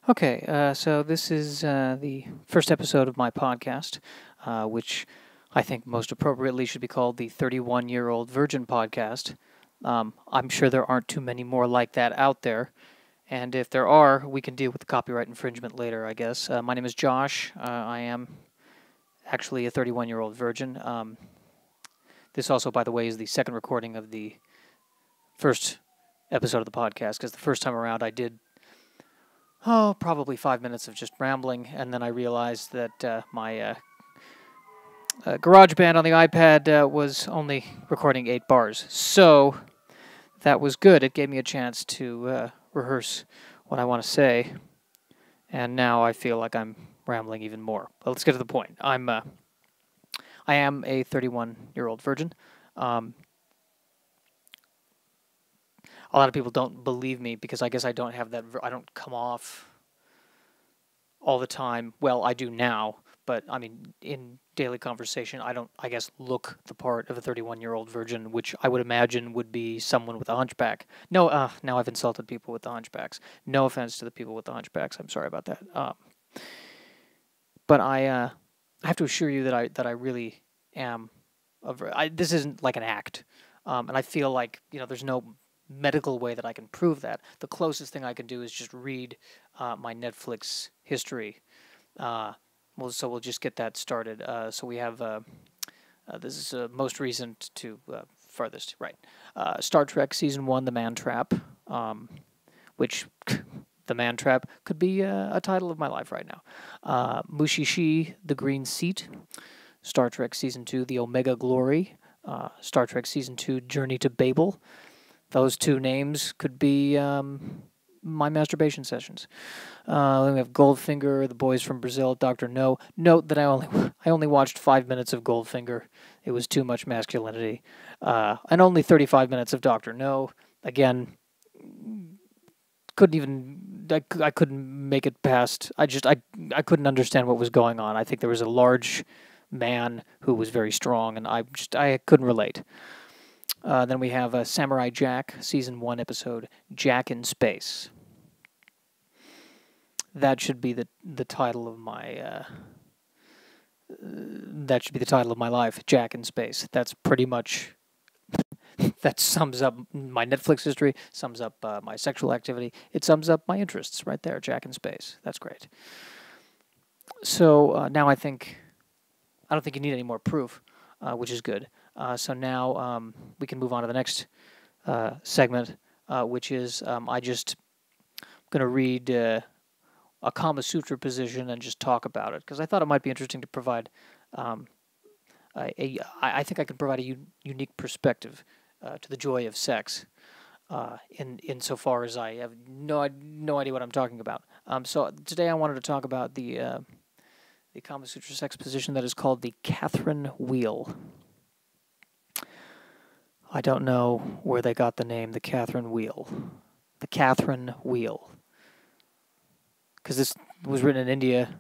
Okay, so this is the first episode of my podcast, which I think most appropriately should be called the 31-Year-Old Virgin Podcast. I'm sure there aren't too many more like that out there, and if there are, we can deal with the copyright infringement later, I guess. My name is Josh. I am actually a 31-year-old virgin. This also, by the way, is the second recording of the first episode of the podcast, because the first time around I did probably 5 minutes of just rambling, and then I realized that my GarageBand on the iPad was only recording 8 bars. So that was good. It gave me a chance to rehearse what I want to say, and now I feel like I'm rambling even more. But let's get to the point. I am a 31-year-old virgin. A lot of people don't believe me because I guess I don't have that. I don't come off all the time. Well, I do now, but I mean, in daily conversation, I don't, I guess, look the part of a 31-year-old virgin, which I would imagine would be someone with a hunchback. No, now I've insulted people with the hunchbacks. No offense to the people with the hunchbacks. I'm sorry about that. But I have to assure you that I really am. This isn't like an act, and I feel like there's no medical way that I can prove that. The closest thing I can do is just read my Netflix history. So we'll just get that started. So we have this is most recent to farthest right. Star Trek Season 1, The Man Trap, which The Man Trap could be a title of my life right now. Mushishi, The Green Seat, Star Trek Season 2, The Omega Glory, Star Trek Season 2, Journey to Babel. Those two names could be my masturbation sessions. Then we have Goldfinger, The Boys from Brazil, Dr. No. Note that I only watched 5 minutes of Goldfinger. It was too much masculinity. And only 35 minutes of Dr. No. Again, I couldn't make it past. I couldn't understand what was going on. I think there was a large man who was very strong, and I couldn't relate. Then we have Samurai Jack, Season 1, episode Jack in Space. That should be the title of my that should be the title of my life, Jack in Space. That's pretty much that sums up my Netflix history, sums up my sexual activity. It sums up my interests right there, Jack in Space. That's great. So now I don't think you need any more proof, which is good. So now we can move on to the next segment, which is I just going to read a Kama Sutra position and just talk about it, because I thought it might be interesting to provide I think I can provide a unique perspective to the joy of sex insofar as I have no idea what I'm talking about. So today I wanted to talk about the Kama Sutra sex position that is called the Catherine Wheel. I don't know where they got the name, the Catherine Wheel. The Catherine Wheel. Because this was written in India,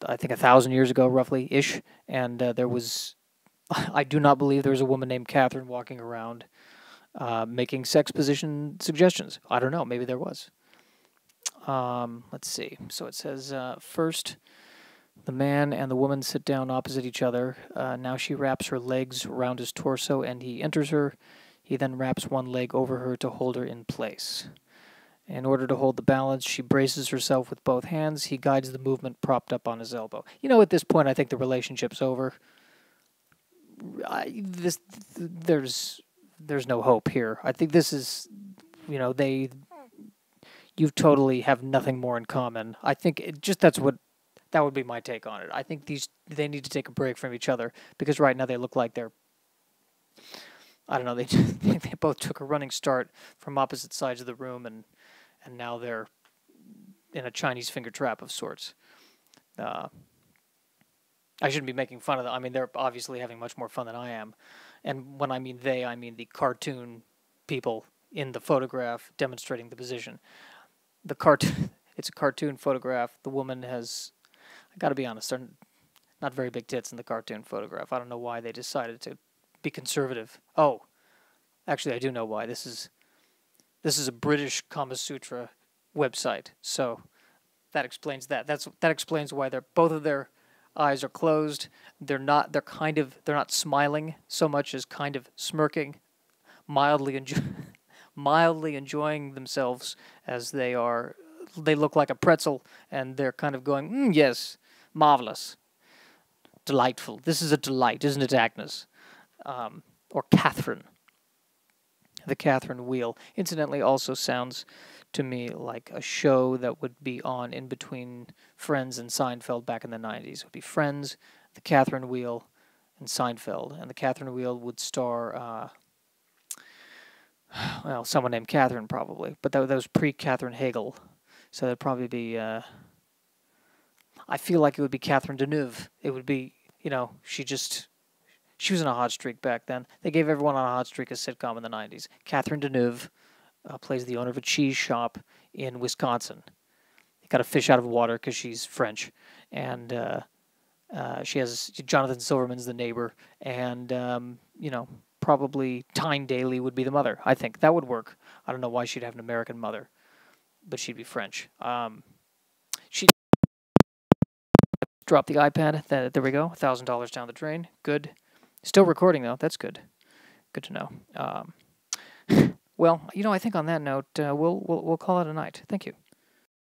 I think 1,000 years ago, roughly-ish, and there was... I do not believe there was a woman named Catherine walking around making sex position suggestions. I don't know, maybe there was. Let's see. So it says, first... The man and the woman sit down opposite each other. Now she wraps her legs around his torso and he enters her. He then wraps one leg over her to hold her in place. In order to hold the balance, she braces herself with both hands. He guides the movement propped up on his elbow. At this point, I think the relationship's over. There's no hope here. I think this is, you totally have nothing more in common. I think that would be my take on it. I think they need to take a break from each other, because right now they look like they're, I don't know, they both took a running start from opposite sides of the room, and now they're in a Chinese finger trap of sorts. I shouldn't be making fun of them. I mean, they're obviously having much more fun than I am. And when I mean they, I mean the cartoon people in the photograph demonstrating the position. It's a cartoon photograph. The woman has... I gotta be honest, they're not very big tits in the cartoon photograph. I don't know why they decided to be conservative. Oh, actually, I do know why. This is a British Kama Sutra website, so that explains that. That explains why both of their eyes are closed. They're not smiling so much as kind of smirking, mildly mildly enjoying themselves as they look like a pretzel, and they're kind of going, yes, marvelous, delightful. This is a delight, isn't it, Agnes? Or Catherine. The Catherine Wheel. Incidentally, also sounds to me like a show that would be on in between Friends and Seinfeld back in the 90s. It would be Friends, The Catherine Wheel, and Seinfeld. And The Catherine Wheel would star, well, someone named Catherine probably, but that was pre-Catherine Hagel. So that'd probably be, I feel like it would be Catherine Deneuve. It would be, she was in a hot streak back then. They gave everyone on a hot streak a sitcom in the 90s. Catherine Deneuve plays the owner of a cheese shop in Wisconsin. You got to fish out of water because she's French. And she has Jonathan Silverman's the neighbor. And, probably Tyne Daly would be the mother. I think that would work. I don't know why she'd have an American mother, but she'd be French. She dropped the iPad. There we go. $1,000 down the drain. Good. Still recording though. That's good. Good to know. Well, I think on that note, we'll call it a night. Thank you.